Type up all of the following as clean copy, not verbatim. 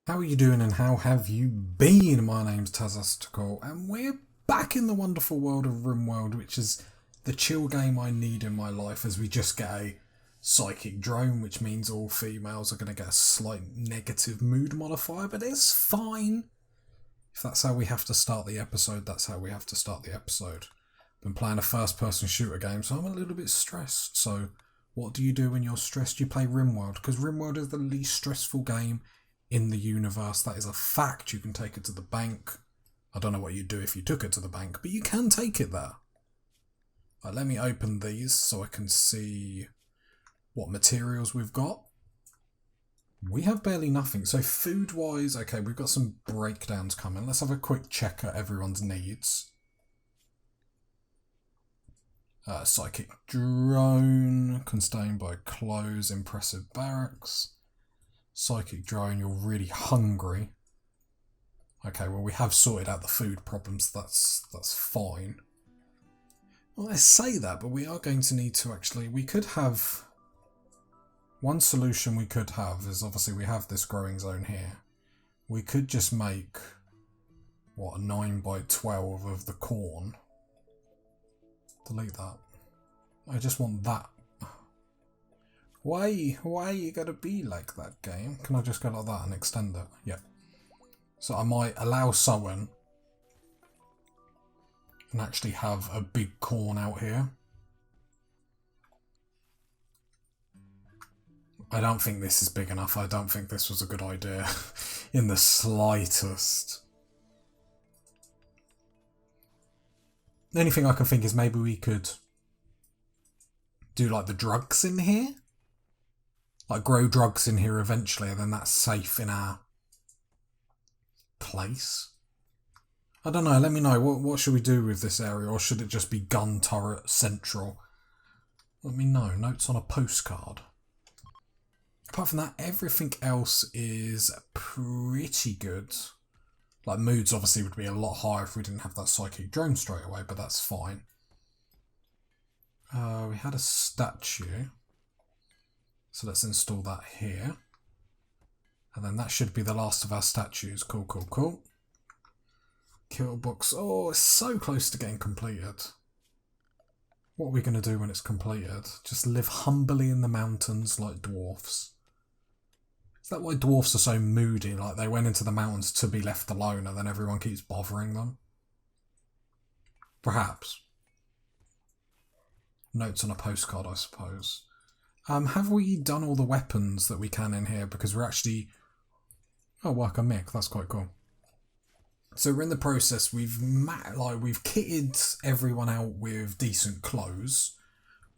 How are you doing and how have you been? My name's Tazastical and we're back in the wonderful world of Rimworld, which is the chill game I need in my life as we just get a psychic drone, which means all females are going to get a slight negative mood modifier, but it's fine. If that's how we have to start the episode, that's how we have to start the episode. Been playing a first-person shooter game, so I'm a little bit stressed. So what do you do when you're stressed? You play Rimworld, because Rimworld is the least stressful game in the universe. That is a fact. You can take it to the bank. I don't know what you'd do if you took it to the bank, but you can take it there. Right, let me open these so I can see what materials we've got. We have barely nothing. So food-wise, okay, we've got some breakdowns coming. Let's have a quick check at everyone's needs. Psychic drone, constrained by clothes, impressive barracks. Psychic drone, you're really hungry. Okay, well we have sorted out the food problems, that's fine. Well, I say that, but we are going to need to actually, we could have, one solution we could have is obviously we have this growing zone here. We could just make, what, a 9 by 12 of the corn. Delete that. I just want that. Why you gotta be like that, game? Can I just go like that and extend it? Yep. So I might allow someone and actually have a big corn out here. I don't think this is big enough. I don't think this was a good idea in the slightest. The only thing I can think is maybe we could do like the drugs in here. Like grow drugs in here eventually, and then that's safe in our place. I don't know, let me know. What should we do with this area, or should it just be gun turret central? Let me know. Notes on a postcard. Apart from that, everything else is pretty good. Like moods obviously would be a lot higher if we didn't have that psychic drone straight away, but that's fine. We had a statue. So let's install that here. And then that should be the last of our statues. Cool, cool, cool. Kill box. Oh, it's so close to getting completed. What are we going to do when it's completed? Just live humbly in the mountains like dwarfs. Is that why dwarfs are so moody? Like they went into the mountains to be left alone and then everyone keeps bothering them? Perhaps. Notes on a postcard, I suppose. Have we done all the weapons that we can in here? Because we're actually... Oh, work a mick. That's quite cool. So we're in the process. We've kitted everyone out with decent clothes,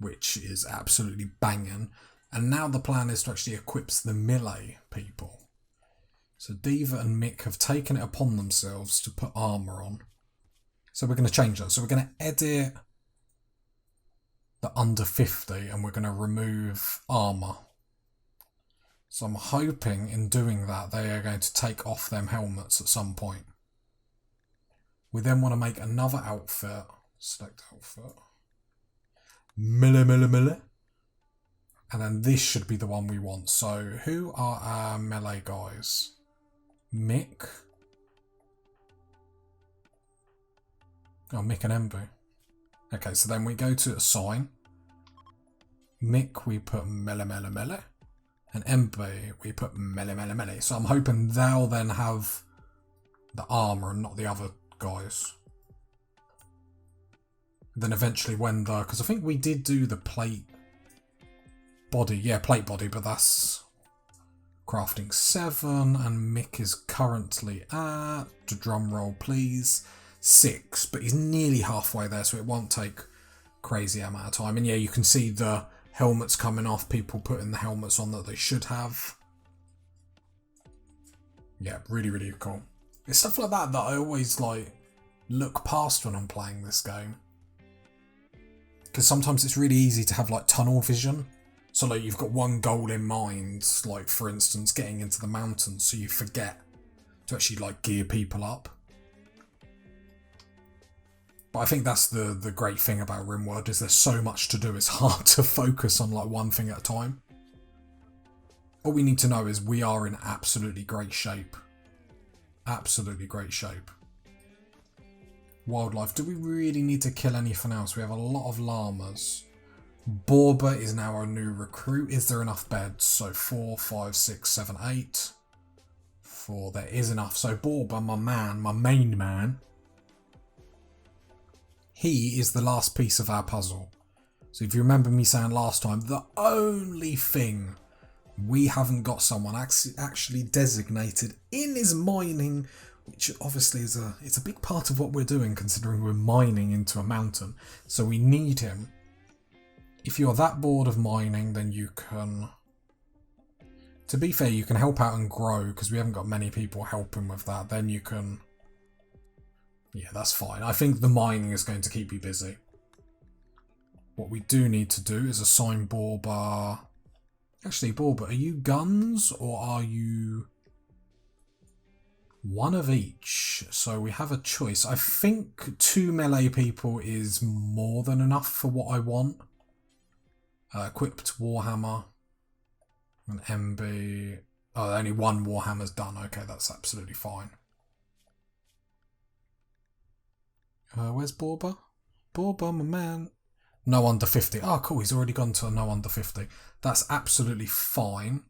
which is absolutely banging. And now the plan is to actually equip the melee people. So Diva and Mick have taken it upon themselves to put armour on. So we're going to change that. So we're going to edit the under 50 and we're going to remove armour. So I'm hoping in doing that they are going to take off them helmets at some point. We then want to make another outfit. Select outfit. Melee. And then this should be the one we want. So who are our melee guys? Mick. Oh, Mick and Embu. Okay, so then we go to assign. Mick, we put melee. And Embu, we put melee. So I'm hoping they'll then have the armour and not the other guys. Then eventually when the... Because I think we did do the plate body. Yeah, plate body, but that's crafting 7. And Mick is currently at... Drum roll, please. 6, but he's nearly halfway there, so it won't take crazy amount of time. And yeah, you can see the helmets coming off, people putting the helmets on that they should have. Yeah, really, really cool. It's stuff like that that I always like look past when I'm playing this game. Because sometimes it's really easy to have like tunnel vision. So like you've got one goal in mind, like for instance getting into the mountains, so you forget to actually like gear people up. But I think that's the great thing about Rimworld, is there's so much to do, it's hard to focus on like one thing at a time. All we need to know is we are in absolutely great shape. Absolutely great shape. Wildlife. Do we really need to kill anything else? We have a lot of llamas. Borba is now our new recruit. Is there enough beds? So 4, 5, 6, 7, 8. 4. There is enough. So Borba, my man, my main man, he is the last piece of our puzzle. So if you remember me saying last time, the only thing we haven't got someone actually designated in is mining, which obviously is it's a big part of what we're doing, considering we're mining into a mountain. So we need him. If you're that bored of mining, then you can... To be fair, you can help out and grow, because we haven't got many people helping with that. Then you can... Yeah, that's fine. I think the mining is going to keep you busy. What we do need to do is assign Borba... Actually, Borba, are you guns or are you... One of each? So we have a choice. I think 2 melee people is more than enough for what I want. Equipped Warhammer. An MB... Oh, only 1 Warhammer's done. Okay, that's absolutely fine. Where's Borba? Borba, my man. No under 50. Oh, cool. He's already gone to a no under 50. That's absolutely fine.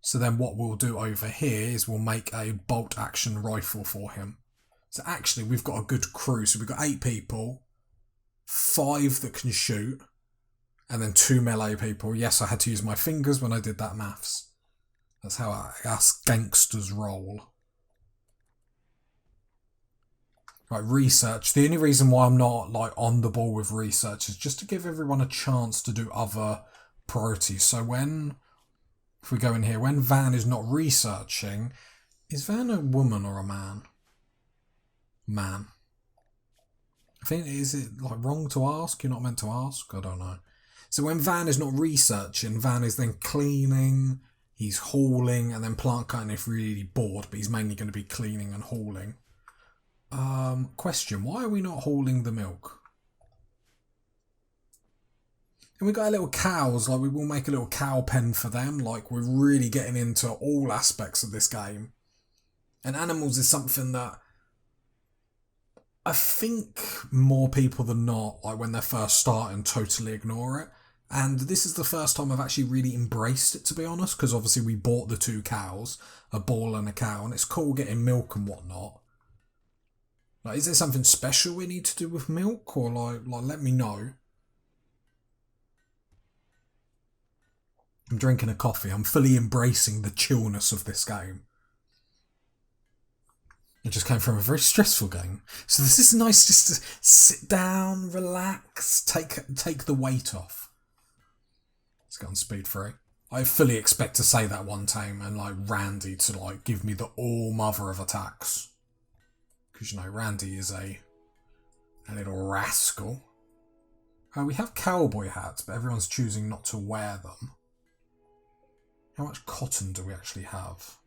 So then what we'll do over here is we'll make a bolt action rifle for him. So actually, we've got a good crew. So we've got 8 people, 5 that can shoot, and then 2 melee people. Yes, I had to use my fingers when I did that maths. That's how us gangsters roll. Right, research. The only reason why I'm not like on the ball with research is just to give everyone a chance to do other priorities. So if we go in here, when Van is not researching, is Van a woman or a man? Man. I think, is it like wrong to ask? You're not meant to ask? I don't know. So when Van is not researching, Van is then cleaning, he's hauling, and then plant cutting if really bored, but he's mainly going to be cleaning and hauling. Question, why are we not hauling the milk? And we got our little cows, like we will make a little cow pen for them, like we're really getting into all aspects of this game. And animals is something that I think more people than not, like when they're first starting, totally ignore it. And this is the first time I've actually really embraced it, to be honest, because obviously we bought the 2 cows, a bull and a cow, and it's cool getting milk and whatnot. Like, is there something special we need to do with milk, or like let me know. I'm drinking a coffee. I'm fully embracing the chillness of this game. It just came from a very stressful game. So this is nice just to sit down, relax, take the weight off. Let's go on speed 3. I fully expect to say that one time and like Randy to like give me the all mother of attacks. Because, you know, Randy is a little rascal. We have cowboy hats, but everyone's choosing not to wear them. How much cotton do we actually have?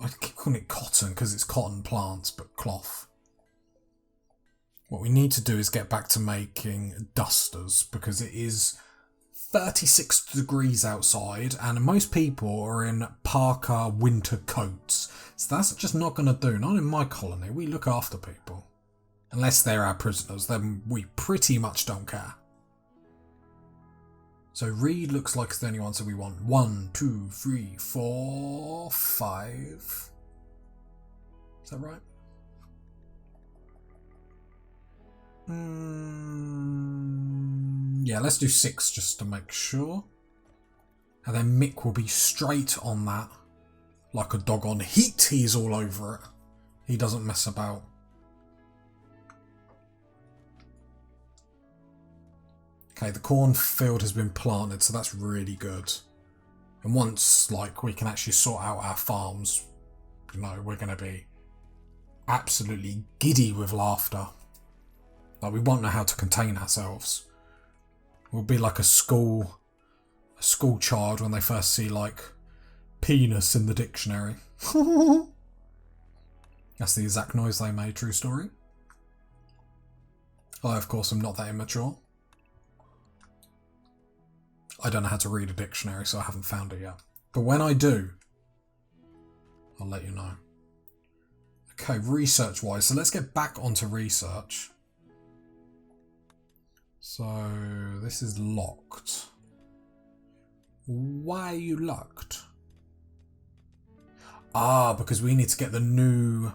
I keep calling it cotton because it's cotton plants, but cloth. What we need to do is get back to making dusters, because it is 36 degrees outside and most people are in parka winter coats. So that's just not going to do. Not in my colony. We look after people. Unless they're our prisoners, then we pretty much don't care. So Reed looks like it's the only one, so we want 1, 2, 3, 4, 5. Is that right? Yeah, let's do 6 just to make sure. And then Mick will be straight on that. Like a dog on heat, he's all over it. He doesn't mess about. Okay, the cornfield has been planted, so that's really good. And once, like, we can actually sort out our farms, you know, we're going to be absolutely giddy with laughter. Like, we won't know how to contain ourselves. We'll be like a school child when they first see, like, penis in the dictionary. That's the exact noise they made, true story. I, of course, am not that immature. I don't know how to read a dictionary, so I haven't found it yet. But when I do, I'll let you know. Okay, research-wise, so let's get back onto research. So, this is locked. Why are you locked? Ah, because we need to get the new...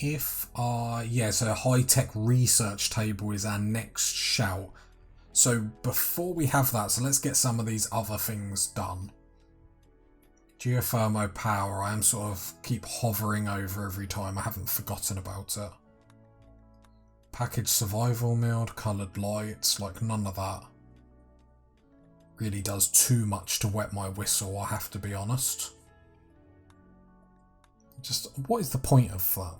so high-tech research table is our next shout. So before we have that, so let's get some of these other things done. Geothermo power, I am sort of keep hovering over every time. I haven't forgotten about it. Package survival meal, coloured lights, like none of that really does too much to wet my whistle, I have to be honest. Just, what is the point of that?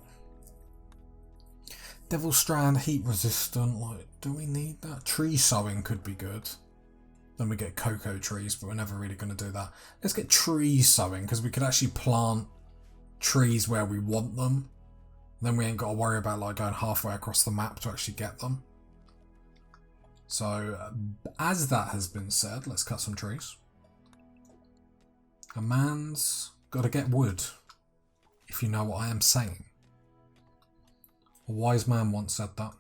Devil Strand, heat resistant, like, do we need that? Tree sowing could be good. Then we get cocoa trees, but we're never really going to do that. Let's get tree sowing, because we could actually plant trees where we want them. Then we ain't got to worry about like going halfway across the map to actually get them. So, as that has been said, let's cut some trees. A man's got to get wood, if you know what I am saying. A wise man once said that.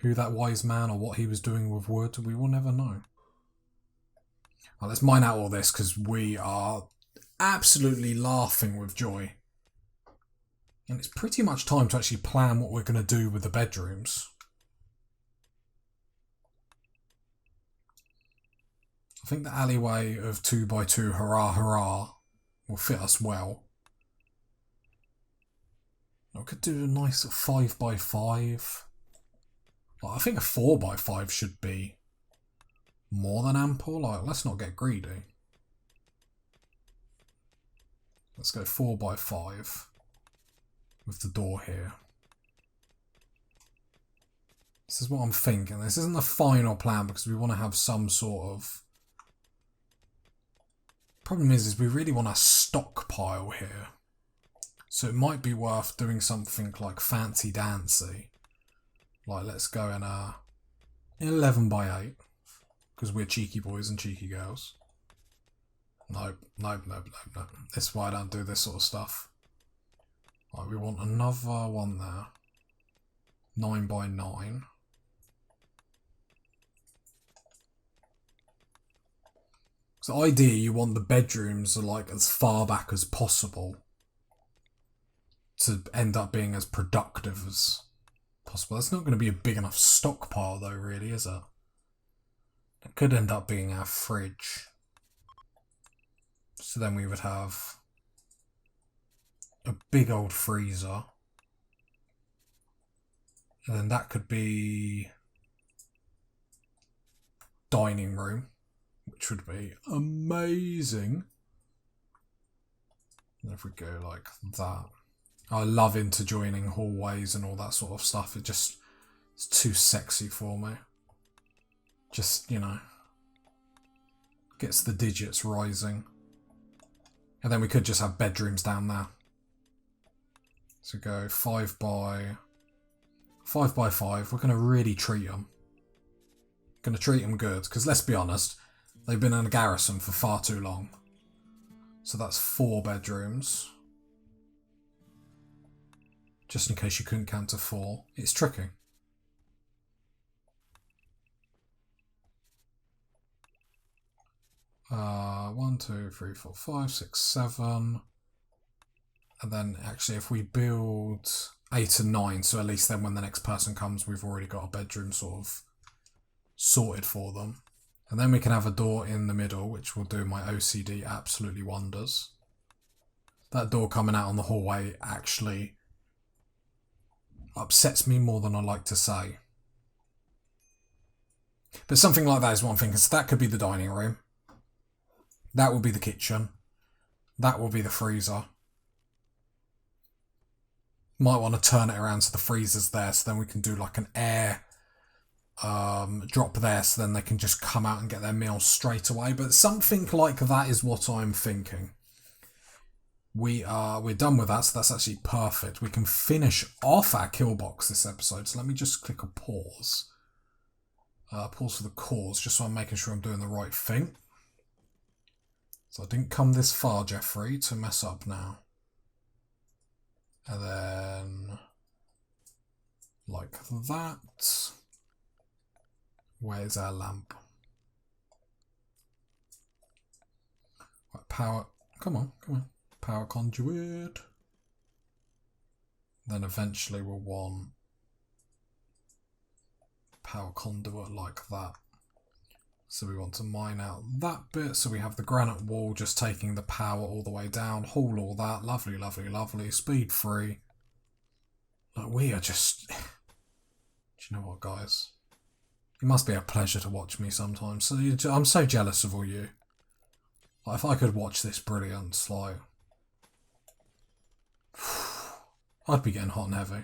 Who that wise man or what he was doing with wood, we will never know. Right, let's mine out all this because we are absolutely laughing with joy. And it's pretty much time to actually plan what we're going to do with the bedrooms. I think the alleyway of 2x2 hurrah hurrah will fit us well. I could do a nice 5x5. Like, I think a 4x5 should be more than ample. Like, let's not get greedy. Let's go 4x5 with the door here. This is what I'm thinking. This isn't the final plan because we want to have some sort of... Problem is we really want a stockpile here. So it might be worth doing something like fancy dancy. Like, let's go in a 11x8 because we're cheeky boys and cheeky girls. Nope. This is why I don't do this sort of stuff. Right, we want another one there. 9x9. So ideally you want the bedrooms like as far back as possible to end up being as productive as possible. That's not going to be a big enough stockpile though, really, is it? It could end up being our fridge. So then we would have a big old freezer. And then that could be dining room, which would be amazing. And if we go like that. I love interjoining hallways and all that sort of stuff. It's too sexy for me. Just, you know, gets the digits rising. And then we could just have bedrooms down there. So go 5x5. We're going to really treat them. Going to treat them good. Because let's be honest, they've been in a garrison for far too long. So that's 4 bedrooms. Just in case you couldn't count to 4. It's tricky. One, 2, 3, 4, 5, 6, 7. And then actually if we build 8 and 9, so at least then when the next person comes, we've already got a bedroom sort of sorted for them. And then we can have a door in the middle, which will do my OCD absolutely wonders. That door coming out on the hallway actually upsets me more than I like to say. But something like that is what I'm thinking. So that could be the dining room. That will be the kitchen. That will be the freezer. Might want to turn it around so the freezer's there, so then we can do like an air drop there, so then they can just come out and get their meals straight away. But something like that is what I'm thinking. We're done with that, so that's actually perfect. We can finish off our kill box this episode. So let me just click a pause. Pause for the cause, just so I'm making sure I'm doing the right thing. So I didn't come this far, Jeffrey, to mess up now. And then, like that. Where's our lamp? Right, power, come on. Power conduit. Then eventually we'll want power conduit like that. So we want to mine out that bit. So we have the granite wall just taking the power all the way down. Haul all that. Lovely, lovely, lovely. Speed free. Like, we are just... Do you know what, guys? It must be a pleasure to watch me sometimes. So I'm so jealous of all you. Like, if I could watch this brilliance, like... I'd be getting hot and heavy.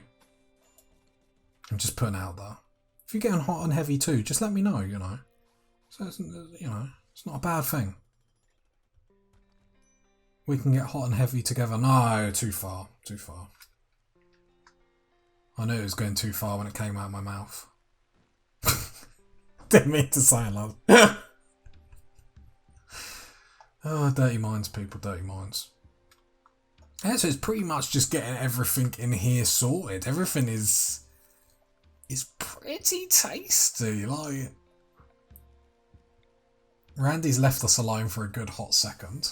I'm just putting out there. If you're getting hot and heavy too, just let me know, you know. So, it's, you know, it's not a bad thing. We can get hot and heavy together. No, too far. Too far. I knew it was going too far when it came out of my mouth. Didn't mean to say it, love. Oh, dirty minds, people, dirty minds. Yeah, so it's pretty much just getting everything in here sorted. Everything is pretty tasty. Like, Randy's left us alone for a good hot second.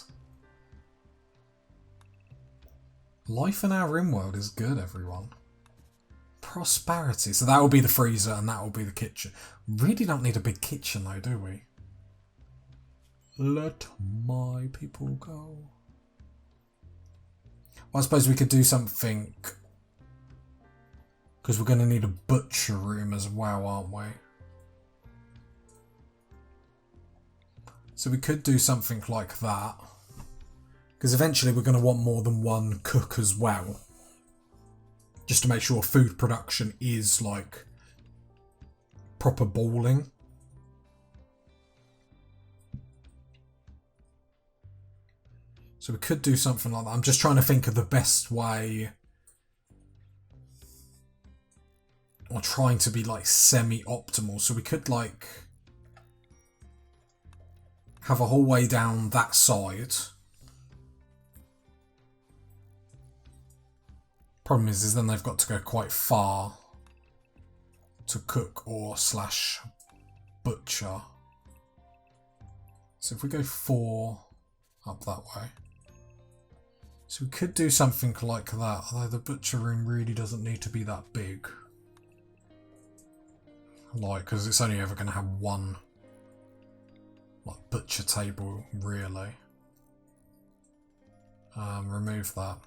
Life in our Rimworld is good, everyone. Prosperity. So that will be the freezer and that will be the kitchen. Really don't need a big kitchen though, do we? Let my people go. Well, I suppose we could do something, because we're going to need a butcher room as well, aren't we? So we could do something like that, because eventually we're going to want more than one cook as well, just to make sure food production is like proper balling. So we could do something like that. I'm just trying to think of the best way, or trying to be like semi-optimal. So we could like have a hallway down that side. Problem is then they've got to go quite far to cook or slash butcher. So if we go 4 up that way. So we could do something like that, although the butcher room really doesn't need to be that big. Like, because it's only ever going to have one like butcher table, really. Remove that.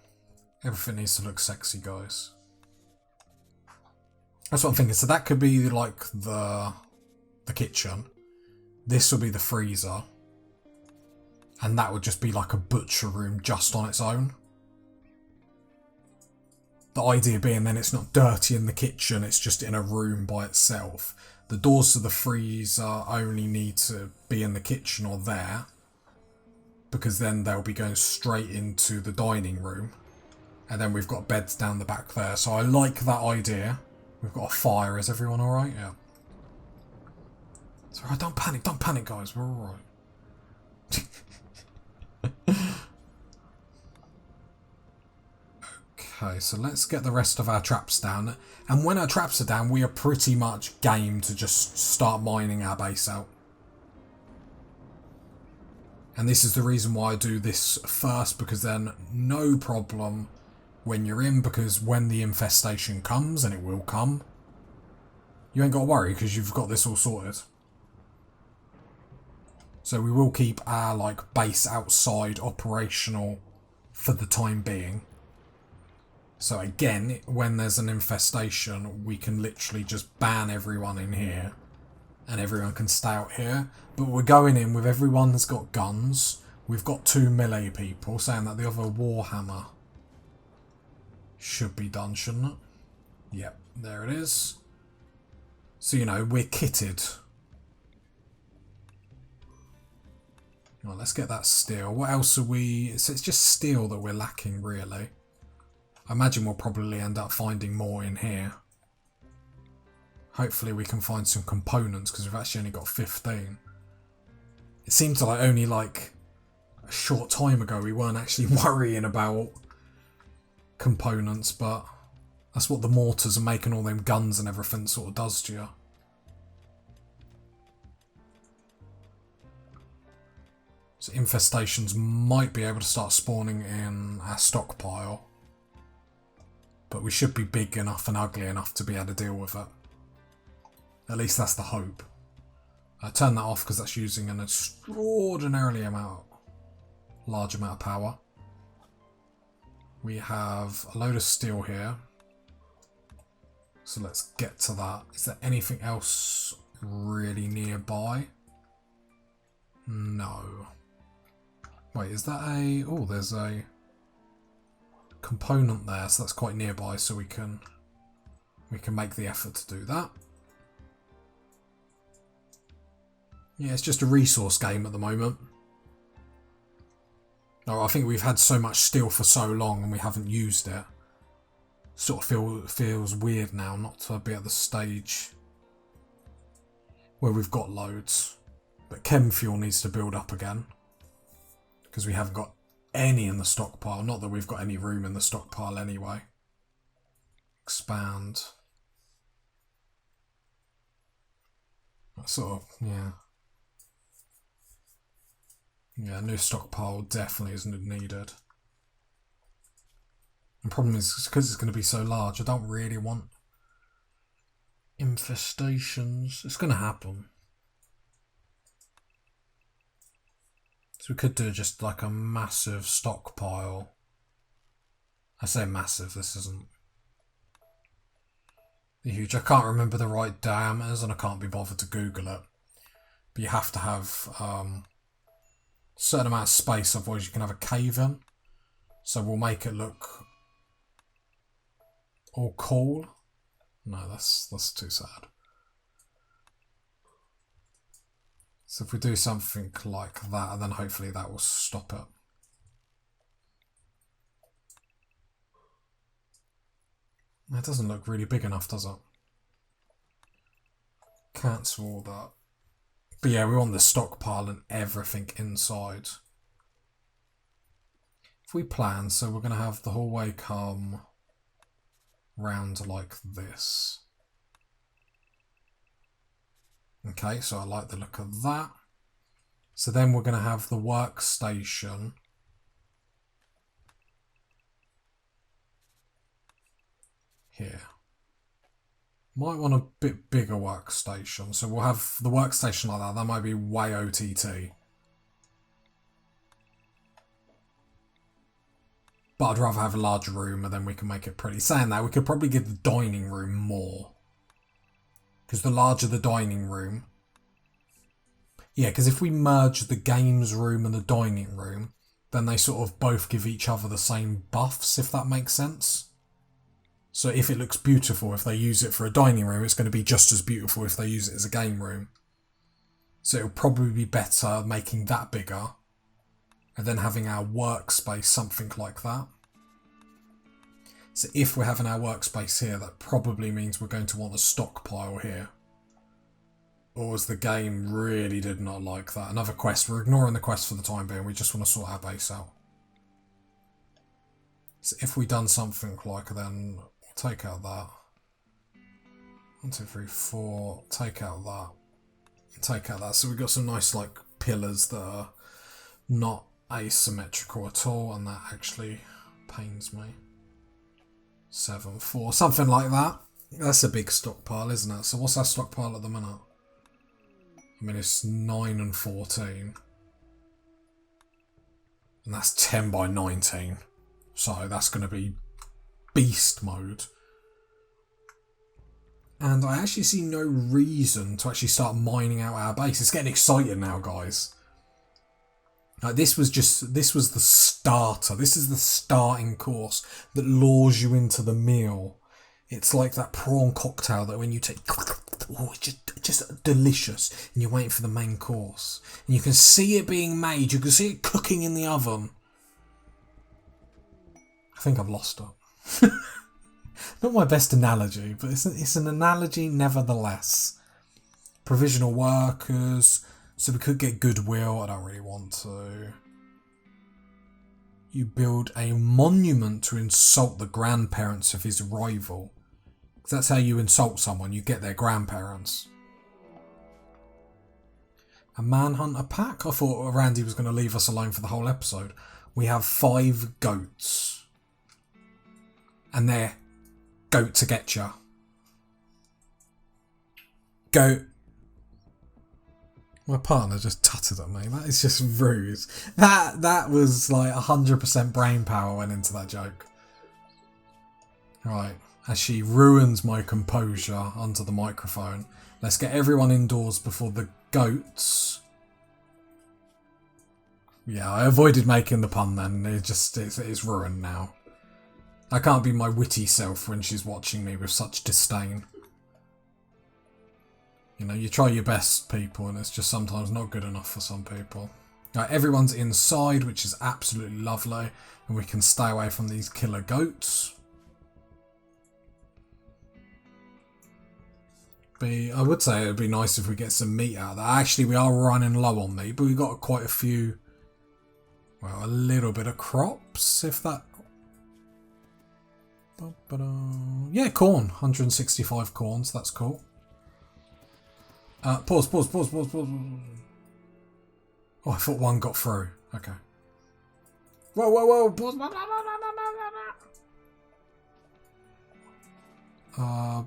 Everything needs to look sexy, guys. That's what I'm thinking. So that could be like the kitchen. This will be the freezer. And that would just be like a butcher room just on its own. The idea being then it's not dirty in the kitchen, it's just in a room by itself. The doors to the freezer only need to be in the kitchen or there, because then they'll be going straight into the dining room. And then we've got beds down the back there. So I like that idea. We've got a fire. Is everyone alright? Yeah. It's alright, don't panic guys, we're alright. Okay, so let's get the rest of our traps down. And when our traps are down, we are pretty much game to just start mining our base out. And this is the reason why I do this first, because then no problem when you're in, because when the infestation comes, and it will come, you ain't got to worry because you've got this all sorted. So we will keep our like base outside operational for the time being. So again, when there's an infestation, we can literally just ban everyone in here and everyone can stay out here. But we're going in with everyone that's got guns. We've got 2 melee people, saying that the other Warhammer should be done, shouldn't it? Yep, there it is. So, you know, we're kitted. Well, let's get that steel. What else are we... So it's just steel that we're lacking, really. I imagine we'll probably end up finding more in here. Hopefully we can find some components, because we've actually only got 15. It seems like only like a short time ago we weren't actually worrying about components, but that's what the mortars and making all them guns and everything sort of does to you. So infestations might be able to start spawning in our stockpile, but we should be big enough and ugly enough to be able to deal with it. At least that's the hope. I turn that off because that's using an extraordinarily large amount of power. We have a load of steel here. So let's get to that. Is there anything else really nearby? No. Wait, is that a... Oh, there's a component there, so that's quite nearby, so we can make the effort to do that. Yeah, it's just a resource game at the moment. Oh, I think we've had so much steel for so long and we haven't used it. Sort of feels weird now not to be at the stage where we've got loads. But chem fuel needs to build up again, because we haven't got any in the stockpile. Not that we've got any room in the stockpile anyway. Expand. That sort of, yeah. Yeah, new stockpile definitely isn't needed. The problem is because it's going to be so large, I don't really want infestations. It's going to happen. So we could do just like a massive stockpile. I say massive, this isn't huge. I can't remember the right diameters and I can't be bothered to Google it. But you have to have a certain amount of space, otherwise you can have a cave in. So we'll make it look all cool. No, that's too sad. So if we do something like that, then hopefully that will stop it. That doesn't look really big enough, does it? Cancel all that. But yeah, we want the stockpile and everything inside. If we plan, so we're going to have the hallway come round like this. Okay, so I like the look of that. So then we're going to have the workstation here. Might want a bit bigger workstation. So we'll have the workstation like that. That might be way OTT. But I'd rather have a larger room and then we can make it pretty. Saying that, we could probably give the dining room more. Because the larger the dining room... Yeah, because if we merge the games room and the dining room, then they sort of both give each other the same buffs, if that makes sense. So if it looks beautiful, if they use it for a dining room, it's going to be just as beautiful if they use it as a game room. So it'll probably be better making that bigger and then having our workspace something like that. So if we're having our workspace here, that probably means we're going to want a stockpile here. Or as the game really did not like that. Another quest. We're ignoring the quest for the time being. We just want to sort our base out. So if we done something like then we'll take out that. 1, 2, 3, 4. Take out that. Take out that. So we've got some nice like pillars that are not asymmetrical at all, and that actually pains me. 7, 4, something like that. That's a big stockpile, isn't it? So what's our stockpile at the minute? I mean, it's 9 and 14. And that's 10 by 19. So that's going to be beast mode. And I actually see no reason to actually start mining out our base. It's getting exciting now, guys. Like this was the starter. This is the starting course that lures you into the meal. It's like that prawn cocktail that when you take, oh, it's just delicious, and you're waiting for the main course. And you can see it being made. You can see it cooking in the oven. I think I've lost it. Not my best analogy, but it's an analogy nevertheless. Provisional workers, so we could get goodwill. I don't really want to. You build a monument to insult the grandparents of his rival. Because that's how you insult someone, you get their grandparents. A manhunter pack? I thought Randy was going to leave us alone for the whole episode. We have 5 goats. And they're goat to get ya. Goat. My partner just tutted at me. That is just rude. That was like 100% brain power went into that joke. Right. As she ruins my composure onto the microphone. Let's get everyone indoors before the goats. Yeah, I avoided making the pun then. It's ruined now. I can't be my witty self when she's watching me with such disdain. You know, you try your best, people, and it's just sometimes not good enough for some people. Right, everyone's inside, which is absolutely lovely, and we can stay away from these killer goats. I would say it would be nice if we get some meat out of that. Actually, we are running low on meat, but we've got quite a few... Well, a little bit of crops, if that... Yeah, corn. 165 corns, that's cool. Pause. Oh, I thought one got through. Okay. Whoa. Pause.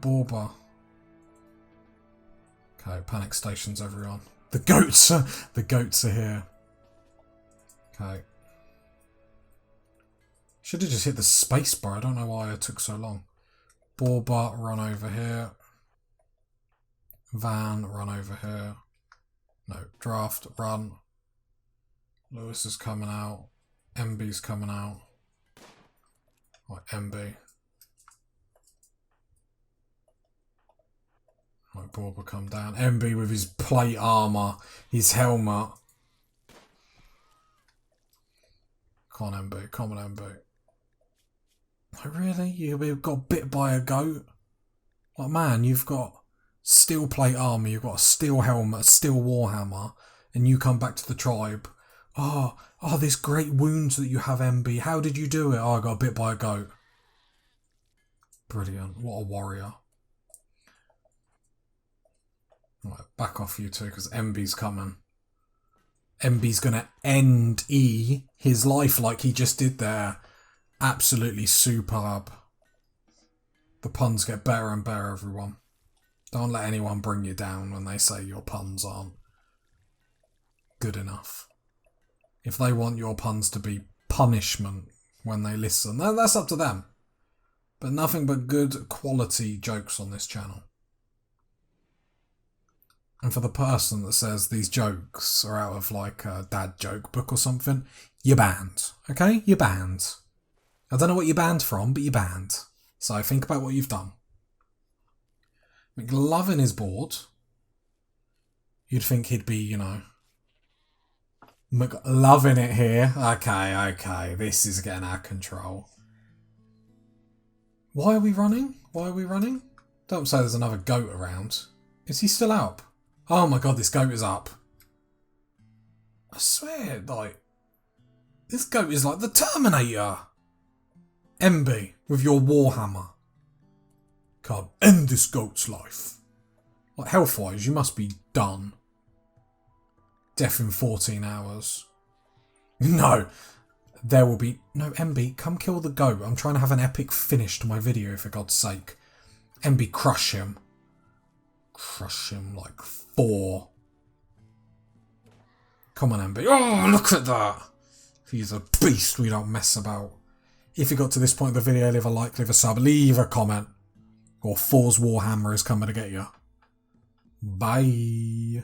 Borba. Okay, panic stations, everyone. The goats are here. Okay. Should have just hit the space bar. I don't know why it took so long. Borba, run over here. Van, run over here. No, draft, run. Lewis is coming out. MB's coming out. Right, MB. Right, Borba come down. MB with his plate armour, his helmet. Come on, MB. Come on, MB. Like, really? You've got bit by a goat? Like, man, you've got steel plate armour, you've got a steel helmet, a steel warhammer, and you come back to the tribe. Oh, this great wounds that you have, MB. How did you do it? Oh, I got bit by a goat. Brilliant. What a warrior. Right, back off you two, because MB's coming. MB's going to end his life like he just did there. Absolutely superb. The puns get better and better, everyone. Don't let anyone bring you down when they say your puns aren't good enough. If they want your puns to be punishment when they listen, that's up to them. But nothing but good quality jokes on this channel. And for the person that says these jokes are out of like a dad joke book or something, you're banned. Okay? You're banned. I don't know what you're banned from, but you're banned. So think about what you've done. McLovin is bored. You'd think he'd be, you know, McLovin it here. Okay. This is getting out of control. Why are we running? Don't say there's another goat around. Is he still up? Oh my god, this goat is up. I swear, like, this goat is like the Terminator. MB, with your warhammer. Can't end this goat's life. Like, health-wise, you must be done. Death in 14 hours. No, there will be... No, MB, come kill the goat. I'm trying to have an epic finish to my video, for God's sake. MB, crush him. Crush him like 4. Come on, MB. Oh, look at that. He's a beast. We don't mess about. If you got to this point of the video, leave a like, leave a sub, leave a comment. Or Thor's Warhammer is coming to get you. Bye.